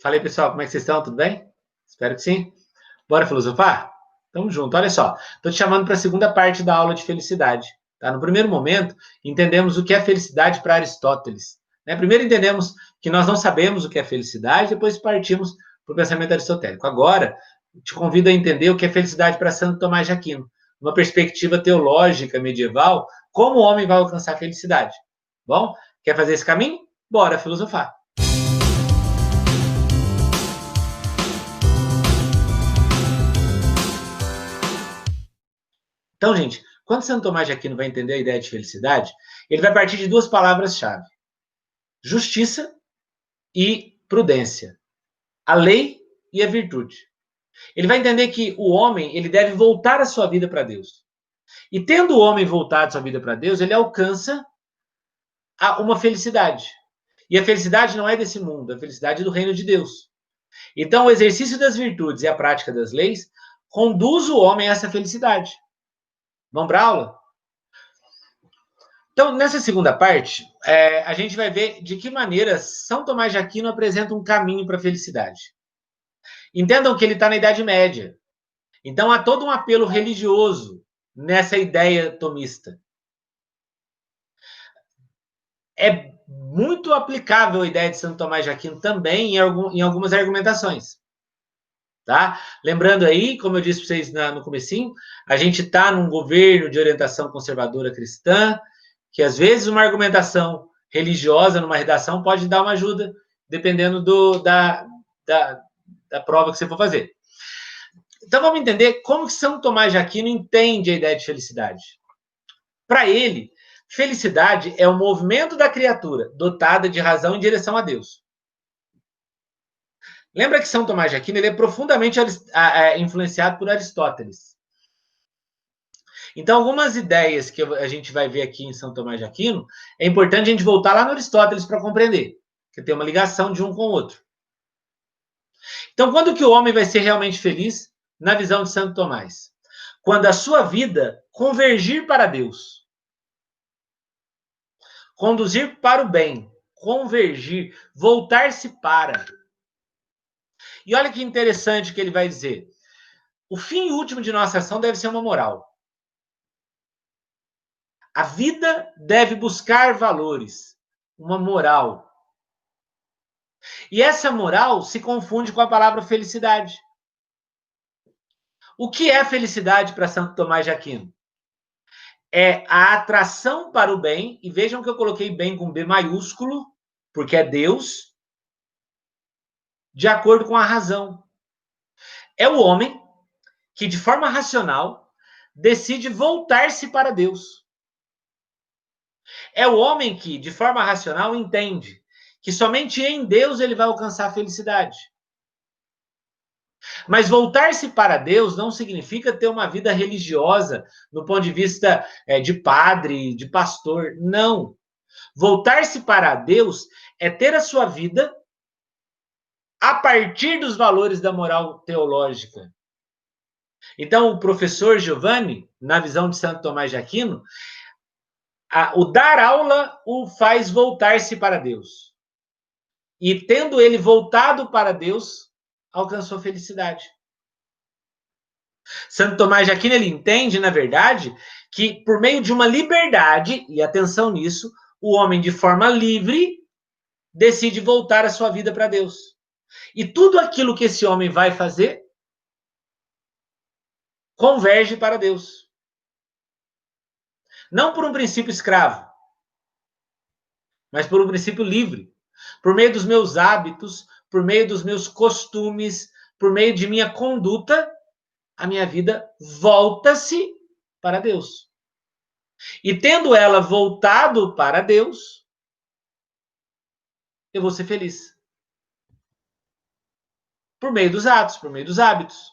Fala aí, pessoal, como é que vocês estão? Tudo bem? Espero que sim. Bora filosofar? Tamo junto. Olha só, estou te chamando para a segunda parte da aula de felicidade. Tá? No primeiro momento, entendemos o que é felicidade para Aristóteles. Né? Primeiro entendemos que nós não sabemos o que é felicidade, depois partimos para o pensamento aristotélico. Agora, te convido a entender o que é felicidade para Santo Tomás de Aquino, uma perspectiva teológica medieval, como o homem vai alcançar a felicidade. Bom, quer fazer esse caminho? Bora filosofar. Então, gente, quando Santo Tomás de Aquino vai entender a ideia de felicidade, ele vai partir de duas palavras-chave: justiça e prudência. A lei e a virtude. Ele vai entender que o homem ele deve voltar a sua vida para Deus. E tendo o homem voltado a sua vida para Deus, ele alcança uma felicidade. E a felicidade não é desse mundo, a felicidade é do reino de Deus. Então, o exercício das virtudes e a prática das leis conduz o homem a essa felicidade. Vamos para a aula? Então, nessa segunda parte, a gente vai ver de que maneira São Tomás de Aquino apresenta um caminho para a felicidade. Entendam que ele está na Idade Média. Então, há todo um apelo religioso nessa ideia tomista. É muito aplicável a ideia de Santo Tomás de Aquino também em algumas argumentações. Tá? Lembrando aí, como eu disse para vocês no comecinho, a gente está num governo de orientação conservadora cristã, que às vezes uma argumentação religiosa numa redação pode dar uma ajuda, dependendo da prova que você for fazer. Então vamos entender como que São Tomás de Aquino entende a ideia de felicidade. Para ele, felicidade é o movimento da criatura dotada de razão em direção a Deus. Lembra que São Tomás de Aquino ele é profundamente influenciado por Aristóteles. Então, algumas ideias que a gente vai ver aqui em São Tomás de Aquino, é importante a gente voltar lá no Aristóteles para compreender, que tem uma ligação de um com o outro. Então, quando que o homem vai ser realmente feliz na visão de Santo Tomás? Quando a sua vida convergir para Deus. Conduzir para o bem. Convergir. Voltar-se para. E olha que interessante que ele vai dizer. O fim último de nossa ação deve ser uma moral. A vida deve buscar valores, uma moral. E essa moral se confunde com a palavra felicidade. O que é felicidade para Santo Tomás de Aquino? É a atração para o bem, e vejam que eu coloquei bem com B maiúsculo, porque é Deus, de acordo com a razão. É o homem que, de forma racional, decide voltar-se para Deus. É o homem que, de forma racional, entende que somente em Deus ele vai alcançar a felicidade. Mas voltar-se para Deus não significa ter uma vida religiosa no ponto de vista de padre, de pastor. Não. Voltar-se para Deus é ter a sua vida a partir dos valores da moral teológica. Então, o professor Giovanni, na visão de Santo Tomás de Aquino, o dar aula o faz voltar-se para Deus. E tendo ele voltado para Deus, alcançou felicidade. Santo Tomás de Aquino ele entende, na verdade, que por meio de uma liberdade, e atenção nisso, o homem de forma livre decide voltar a sua vida para Deus. E tudo aquilo que esse homem vai fazer converge para Deus. Não por um princípio escravo, mas por um princípio livre. Por meio dos meus hábitos, por meio dos meus costumes, por meio de minha conduta, a minha vida volta-se para Deus. E tendo ela voltado para Deus, eu vou ser feliz. Por meio dos atos, por meio dos hábitos.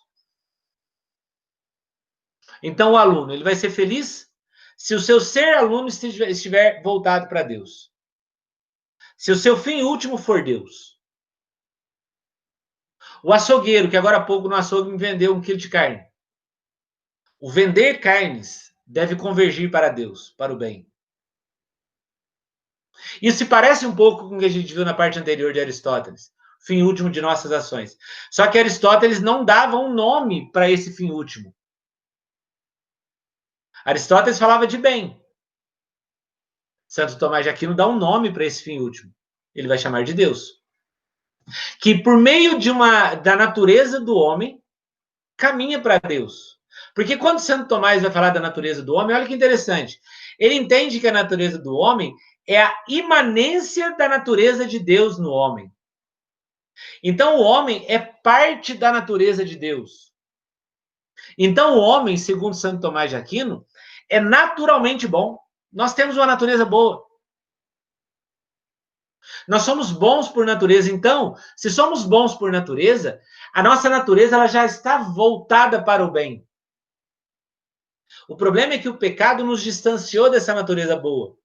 Então o aluno, ele vai ser feliz se o seu ser aluno estiver voltado para Deus. Se o seu fim último for Deus. O açougueiro, que agora há pouco no açougue me vendeu 1 quilo de carne. O vender carnes deve convergir para Deus, para o bem. Isso se parece um pouco com o que a gente viu na parte anterior de Aristóteles. fim último de nossas ações. Só que Aristóteles não dava um nome para esse fim último. Aristóteles falava de bem. Santo Tomás de Aquino dá um nome para esse fim último. Ele vai chamar de Deus. Que por meio da natureza do homem, caminha para Deus. Porque quando Santo Tomás vai falar da natureza do homem, olha que interessante. Ele entende que a natureza do homem é a imanência da natureza de Deus no homem. Então, o homem é parte da natureza de Deus. Então, o homem, segundo Santo Tomás de Aquino, é naturalmente bom. Nós temos uma natureza boa. Nós somos bons por natureza. Então, se somos bons por natureza, a nossa natureza ela já está voltada para o bem. O problema é que o pecado nos distanciou dessa natureza boa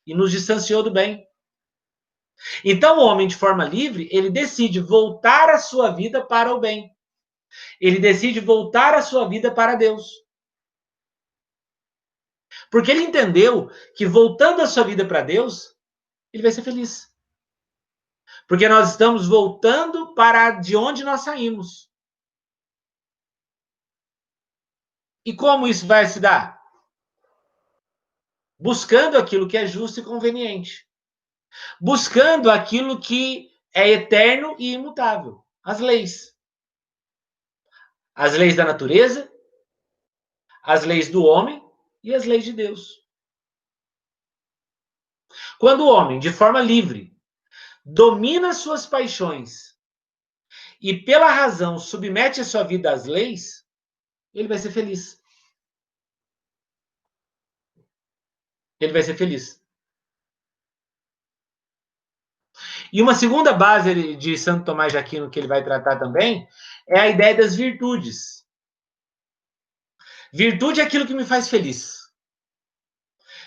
e nos distanciou do bem. Então, o homem, de forma livre, ele decide voltar a sua vida para o bem. Ele decide voltar a sua vida para Deus. Porque ele entendeu que voltando a sua vida para Deus, ele vai ser feliz. Porque nós estamos voltando para de onde nós saímos. E como isso vai se dar? Buscando aquilo que é justo e conveniente. Buscando aquilo que é eterno e imutável. As leis. As leis da natureza, as leis do homem e as leis de Deus. Quando o homem, de forma livre, domina suas paixões e, pela razão, submete a sua vida às leis, ele vai ser feliz. Ele vai ser feliz. E uma segunda base de Santo Tomás de Aquino que ele vai tratar também é a ideia das virtudes. Virtude é aquilo que me faz feliz.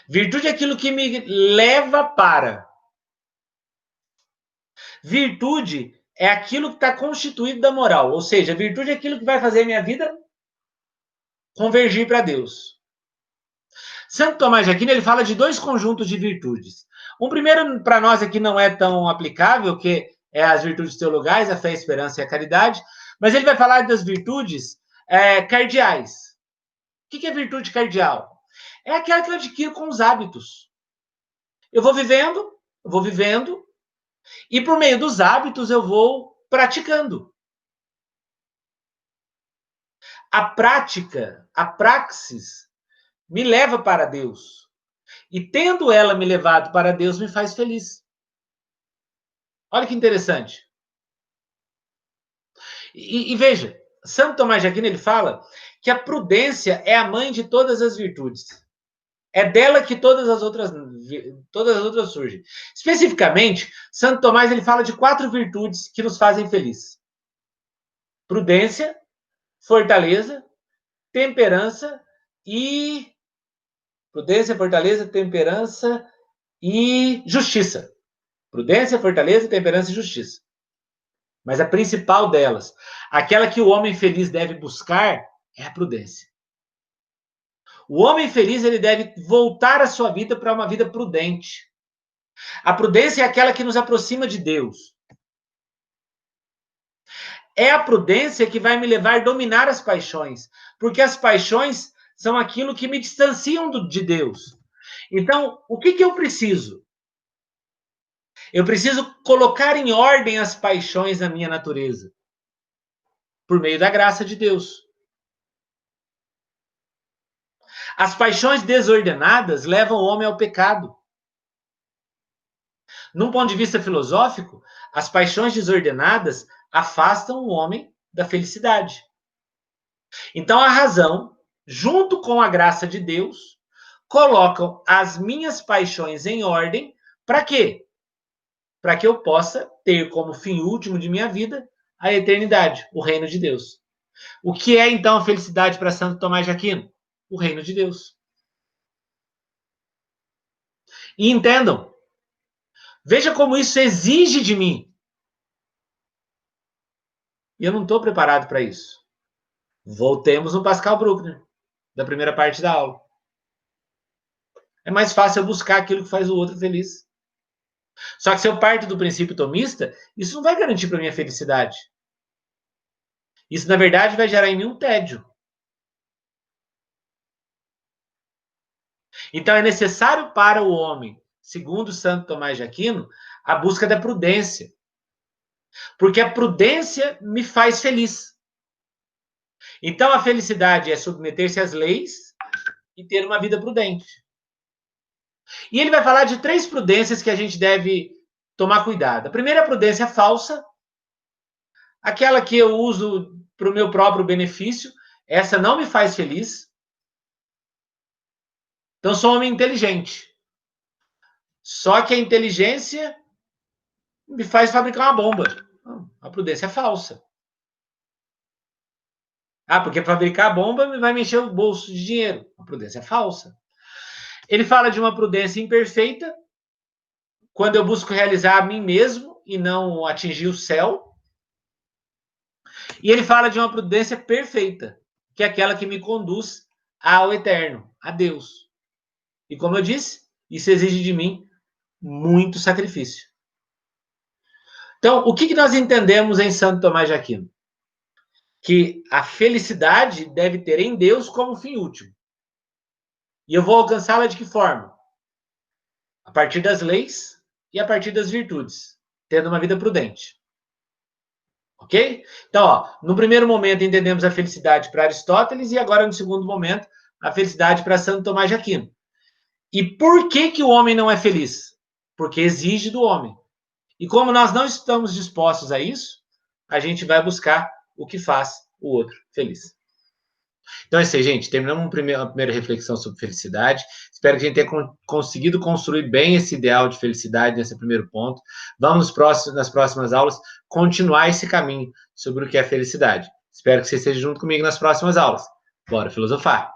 Virtude é aquilo que me leva para. Virtude é aquilo que está constituído da moral. Ou seja, virtude é aquilo que vai fazer a minha vida convergir para Deus. Santo Tomás de Aquino ele fala de dois conjuntos de virtudes. Um primeiro, para nós aqui, não é tão aplicável, que é as virtudes teologais, a fé, a esperança e a caridade, mas ele vai falar das virtudes cardeais. O que é virtude cardeal? É aquela que eu adquiro com os hábitos. Eu vou vivendo, e por meio dos hábitos eu vou praticando. A prática, a praxis, me leva para Deus. E tendo ela me levado para Deus, me faz feliz. Olha que interessante. E veja, Santo Tomás de Aquino ele fala que a prudência é a mãe de todas as virtudes. É dela que todas as outras surgem. Especificamente, Santo Tomás ele fala de 4 virtudes que nos fazem feliz: prudência, fortaleza, temperança e justiça. Prudência, fortaleza, temperança e justiça. Mas a principal delas, aquela que o homem feliz deve buscar, é a prudência. O homem feliz ele deve voltar a sua vida para uma vida prudente. A prudência é aquela que nos aproxima de Deus. É a prudência que vai me levar a dominar as paixões, porque as paixões são aquilo que me distanciam de Deus. Então, o que eu preciso? Eu preciso colocar em ordem as paixões da minha natureza, por meio da graça de Deus. As paixões desordenadas levam o homem ao pecado. Num ponto de vista filosófico, as paixões desordenadas afastam o homem da felicidade. Então, a razão, junto com a graça de Deus, colocam as minhas paixões em ordem. Para quê? Para que eu possa ter como fim último de minha vida a eternidade, o reino de Deus. O que é, então, a felicidade para Santo Tomás de Aquino? O reino de Deus. E entendam, veja como isso exige de mim. E eu não estou preparado para isso. Voltemos no Pascal Bruckner, da primeira parte da aula. É mais fácil eu buscar aquilo que faz o outro feliz. Só que se eu parto do princípio tomista, isso não vai garantir para minha felicidade. Isso, na verdade, vai gerar em mim um tédio. Então, é necessário para o homem, segundo Santo Tomás de Aquino, a busca da prudência. Porque a prudência me faz feliz. Então, a felicidade é submeter-se às leis e ter uma vida prudente. E ele vai falar de 3 prudências que a gente deve tomar cuidado. A primeira prudência é falsa, aquela que eu uso para o meu próprio benefício, essa não me faz feliz. Então, sou um homem inteligente. Só que a inteligência me faz fabricar uma bomba. A prudência é falsa. Porque fabricar a bomba vai me encher o bolso de dinheiro. A prudência é falsa. Ele fala de uma prudência imperfeita, quando eu busco realizar a mim mesmo e não atingir o céu. E ele fala de uma prudência perfeita, que é aquela que me conduz ao eterno, a Deus. E como eu disse, isso exige de mim muito sacrifício. Então, o que nós entendemos em Santo Tomás de Aquino? Que a felicidade deve ter em Deus como fim último. E eu vou alcançá-la de que forma? A partir das leis e a partir das virtudes, tendo uma vida prudente. Ok? Então, no primeiro momento entendemos a felicidade para Aristóteles e agora no segundo momento a felicidade para Santo Tomás de Aquino. E por que o homem não é feliz? Porque exige do homem. E como nós não estamos dispostos a isso, a gente vai buscar o que faz o outro feliz. Então é isso aí, gente. Terminamos uma primeira reflexão sobre felicidade. Espero que a gente tenha conseguido construir bem esse ideal de felicidade nesse primeiro ponto. Vamos nas próximas aulas continuar esse caminho sobre o que é felicidade. Espero que você esteja junto comigo nas próximas aulas. Bora filosofar!